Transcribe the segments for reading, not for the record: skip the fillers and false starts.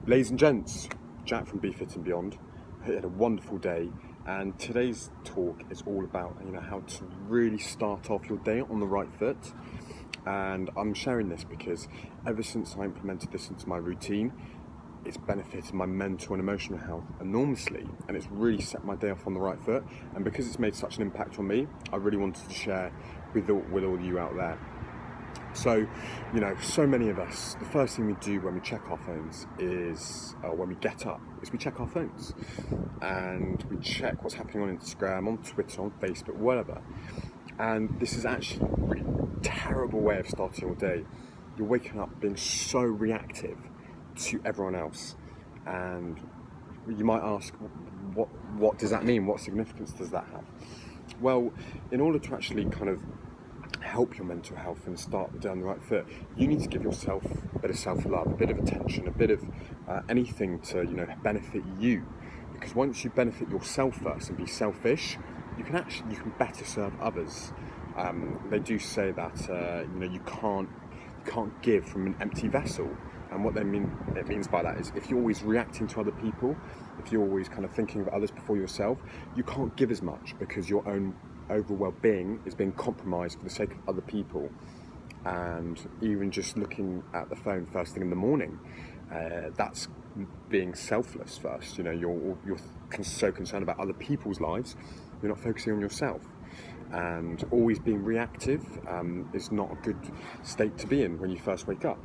Ladies and gents, Jack from Be Fit and Beyond. I had a wonderful day, and today's talk is all about how to really start off your day on the right foot. And I'm sharing this because ever since I implemented this into my routine, it's benefited my mental and emotional health enormously, and it's really set my day off on the right foot. And because it's made such an impact on me, I really wanted to share with all you out there. So, so many of us, the first thing we do when we check our phones is, when we get up, is we check our phones. And we check what's happening on Instagram, on Twitter, on Facebook, whatever. And this is actually a really terrible way of starting your day. You're waking up being so reactive to everyone else. And you might ask, what does that mean? What significance does that have? Well, in order to actually kind of help your mental health and start the day on the right foot, you need to give yourself a bit of self-love, a bit of attention, a bit of anything to benefit you. Because once you benefit yourself first and be selfish, you can better serve others. They do say that you can't give from an empty vessel. And what it means by that is if you're always reacting to other people, if you're always kind of thinking of others before yourself, you can't give as much because your own overall well-being is being compromised for the sake of other people. And even just looking at the phone first thing in the morning, that's being selfless first. You're so concerned about other people's lives, you're not focusing on yourself. And always being reactive is not a good state to be in when you first wake up.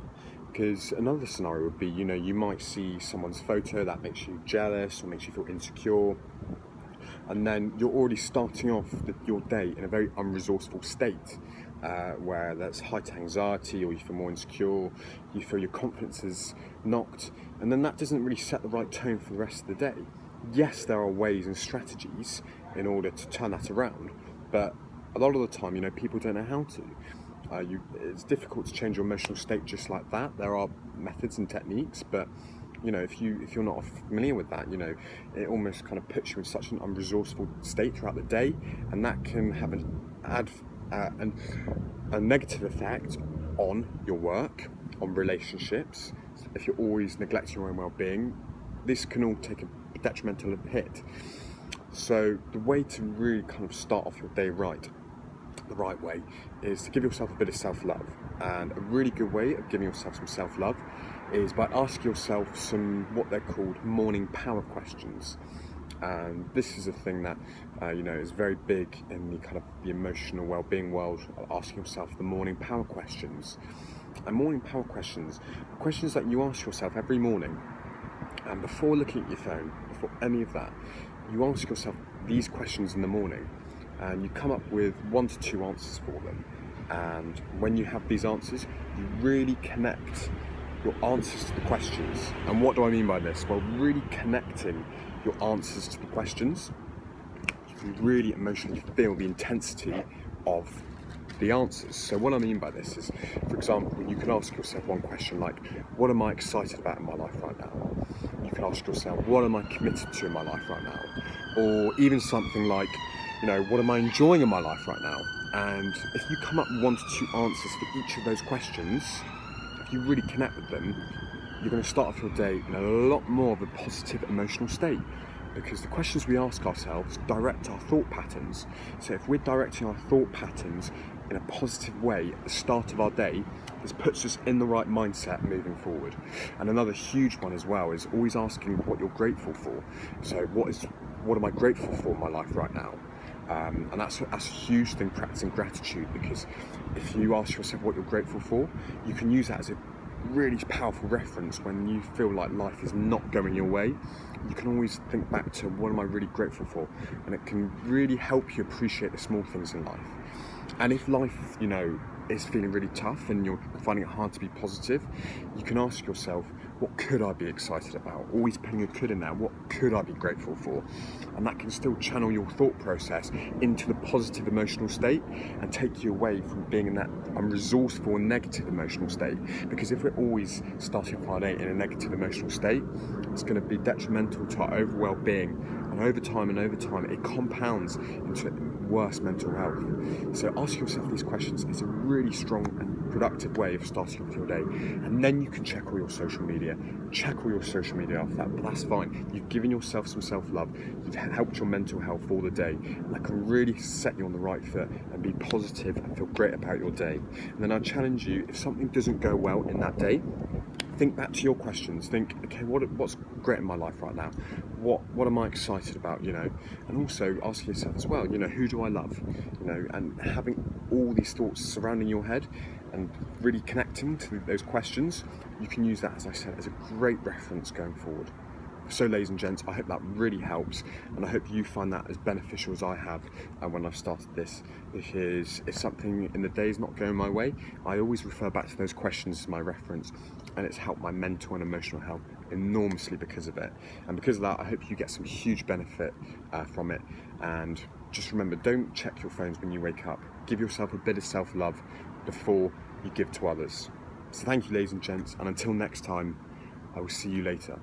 Because another scenario would be, you might see someone's photo that makes you jealous or makes you feel insecure, and then you're already starting off your day in a very unresourceful state, where there's heightened anxiety, or you feel more insecure, you feel your confidence is knocked, and then that doesn't really set the right tone for the rest of the day. Yes, there are ways and strategies in order to turn that around, but a lot of the time, people don't know how to. It's difficult to change your emotional state just like that. There are methods and techniques, but if you're not familiar with that, it almost kind of puts you in such an unresourceful state throughout the day, and that can have a negative effect on your work, on relationships. If you're always neglecting your own well-being, this can all take a detrimental hit. So the way to really kind of start off your day the right way, is to give yourself a bit of self-love. And a really good way of giving yourself some self-love is by asking yourself some what they're called morning power questions. And this is a thing that is very big in the kind of the emotional well-being world, asking yourself the morning power questions. And morning power questions are questions that you ask yourself every morning, and before looking at your phone, before any of that, you ask yourself these questions in the morning, and you come up with 1 to 2 answers for them. And when you have these answers, you really connect your answers to the questions. And what do I mean by this? Well, really connecting your answers to the questions, you can really emotionally feel the intensity of the answers. So what I mean by this is, for example, you can ask yourself one question like, what am I excited about in my life right now? You can ask yourself, what am I committed to in my life right now? Or even something like, what am I enjoying in my life right now? And if you come up with 1 to 2 answers for each of those questions, if you really connect with them, you're going to start off your day in a lot more of a positive emotional state. Because the questions we ask ourselves direct our thought patterns. So if we're directing our thought patterns in a positive way at the start of our day, this puts us in the right mindset moving forward. And another huge one as well is always asking what you're grateful for. So what am I grateful for in my life right now? And that's a huge thing, practicing gratitude, because if you ask yourself what you're grateful for, you can use that as a really powerful reference when you feel like life is not going your way. You can always think back to what am I really grateful for, and it can really help you appreciate the small things in life. And if life, is feeling really tough and you're finding it hard to be positive, you can ask yourself, what could I be excited about? Always putting a could in there. What could I be grateful for? And that can still channel your thought process into the positive emotional state and take you away from being in that unresourceful and negative emotional state. Because if we're always starting off our day in a negative emotional state, it's going to be detrimental to our overall well-being. And over time, it compounds into worse mental health. So ask yourself these questions. It's a really strong and productive way of starting off your day. And then you can check all your social media. Check all your social media after that, but that's fine. You've given yourself some self-love. You've helped your mental health for the day. And that can really set you on the right foot and be positive and feel great about your day. And then I challenge you, if something doesn't go well in that day, think back to your questions. Think, okay, what's great in my life right now? What am I excited about, you know? And also ask yourself as well, you know, who do I love? You know, and having all these thoughts surrounding your head and really connecting to those questions, you can use that, as I said, as a great reference going forward. So ladies and gents, I hope that really helps, and I hope you find that as beneficial as I have when I've started this, because if something in the day is not going my way, I always refer back to those questions as my reference, and it's helped my mental and emotional health enormously because of it. And because of that, I hope you get some huge benefit from it. And just remember, don't check your phones when you wake up. Give yourself a bit of self-love before you give to others. So thank you, ladies and gents, and until next time, I will see you later.